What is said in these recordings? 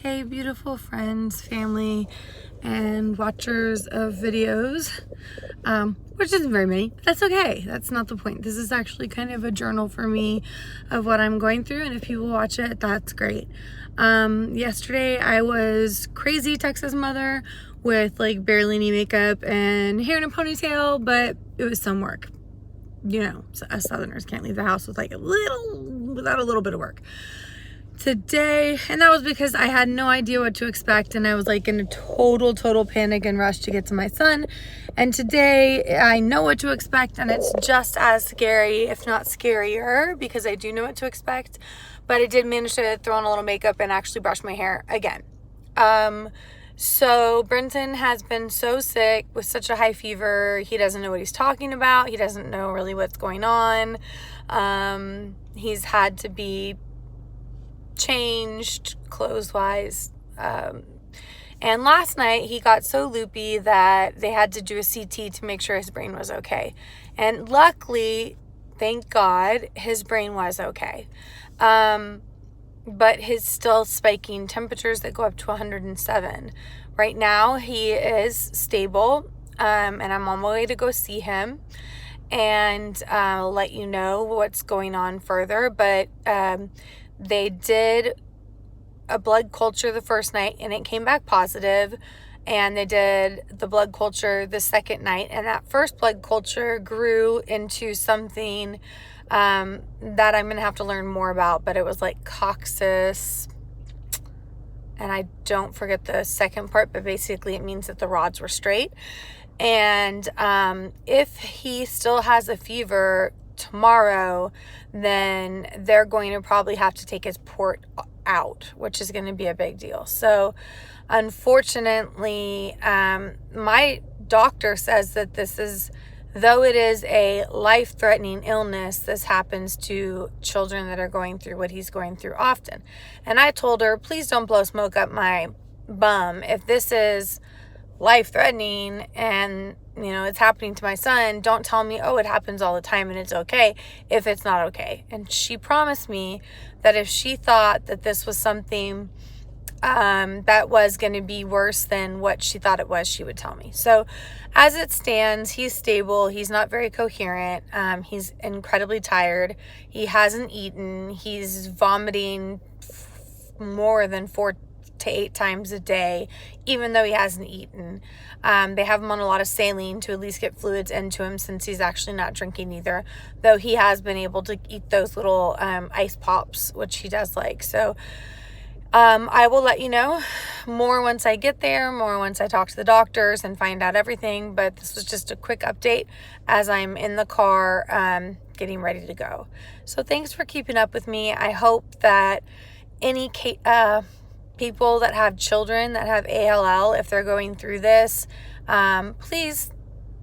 Hey, beautiful friends, family, and watchers of videos, which isn't very many, but that's okay. That's not the point. This is actually kind of a journal for me of what I'm going through, and if people watch it, that's great. Yesterday I was crazy Texas mother with like barely any makeup and hair in a ponytail, but it was some work. You know, us Southerners can't leave the house without a little bit of work. Today, and that was because I had no idea what to expect, and I was like in a total panic and rush to get to my son. And today I know what to expect, and it's just as scary, if not scarier, because I do know what to expect. But I did manage to throw on a little makeup and actually brush my hair again. So Brenton has been so sick with such a high fever. He doesn't know what he's talking about. He doesn't know really what's going on. He's had to be changed clothes wise, and last night he got so loopy that they had to do a CT to make sure his brain was okay, and luckily, thank God, his brain was okay, but he's still spiking temperatures that go up to 107. Right now he is stable, and I'm on my way to go see him and let you know what's going on further, but they did a blood culture the first night and it came back positive, and they did the blood culture the second night, and that first blood culture grew into something that I'm gonna have to learn more about, but it was like coccyx, and I don't forget the second part, but basically it means that the rods were straight. And if he still has a fever tomorrow, then they're going to probably have to take his port out, which is going to be a big deal. So unfortunately, my doctor says that this is, though it is a life-threatening illness, this happens to children that are going through what he's going through often. And I told her, please don't blow smoke up my bum. If this is life-threatening and it's happening to my son, don't tell me, oh, it happens all the time and it's okay, if it's not okay. And she promised me that if she thought that this was something that was going to be worse than what she thought it was, she would tell me. So as it stands, he's stable. He's not very coherent. He's incredibly tired. He hasn't eaten. He's vomiting more than 4 to 8 times a day, even though he hasn't eaten. They have him on a lot of saline to at least get fluids into him, since he's actually not drinking either, though he has been able to eat those little ice pops, which he does like. So I will let you know more once I get there, more once I talk to the doctors and find out everything. But this was just a quick update as I'm in the car getting ready to go. So thanks for keeping up with me. I hope that any people that have children that have ALL, if they're going through this, please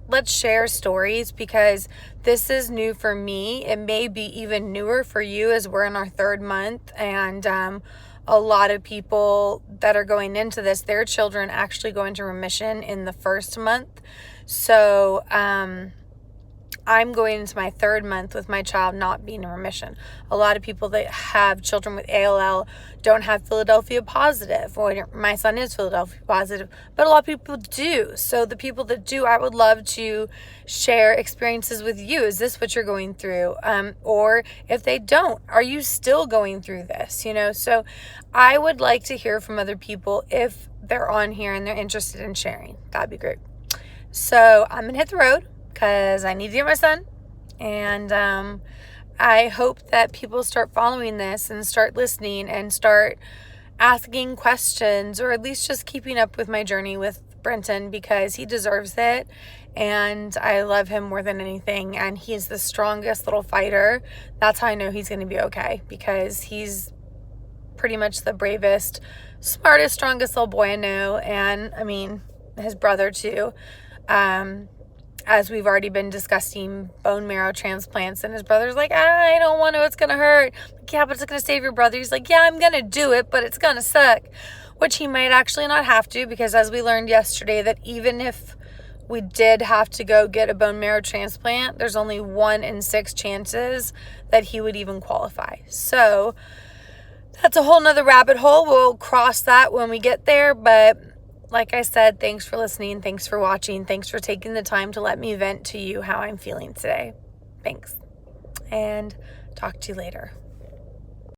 let's share stories, because this is new for me. It may be even newer for you, as we're in our 3rd month, and a lot of people that are going into this, their children actually go into remission in the 1st month. So I'm going into my 3rd month with my child not being in remission. A lot of people that have children with ALL don't have Philadelphia positive. Well, my son is Philadelphia positive, but a lot of people do. So the people that do, I would love to share experiences with you. Is this what you're going through? Or if they don't, are you still going through this? So I would like to hear from other people if they're on here and they're interested in sharing. That'd be great. So I'm gonna hit the road, because I need to get my son, and I hope that people start following this and start listening and start asking questions, or at least just keeping up with my journey with Brenton, because he deserves it, and I love him more than anything, and he's the strongest little fighter. That's how I know he's going to be okay, because he's pretty much the bravest, smartest, strongest little boy I know, and I mean his brother too. As we've already been discussing bone marrow transplants, and his brother's like, I don't want to, it's going to hurt. Like, yeah, but it's going to save your brother. He's like, yeah, I'm going to do it, but it's going to suck, which he might actually not have to, because as we learned yesterday, that even if we did have to go get a bone marrow transplant, there's only 1 in 6 chances that he would even qualify. So that's a whole nother rabbit hole. We'll cross that when we get there. But like I said, thanks for listening. Thanks for watching. Thanks for taking the time to let me vent to you how I'm feeling today. Thanks. And talk to you later.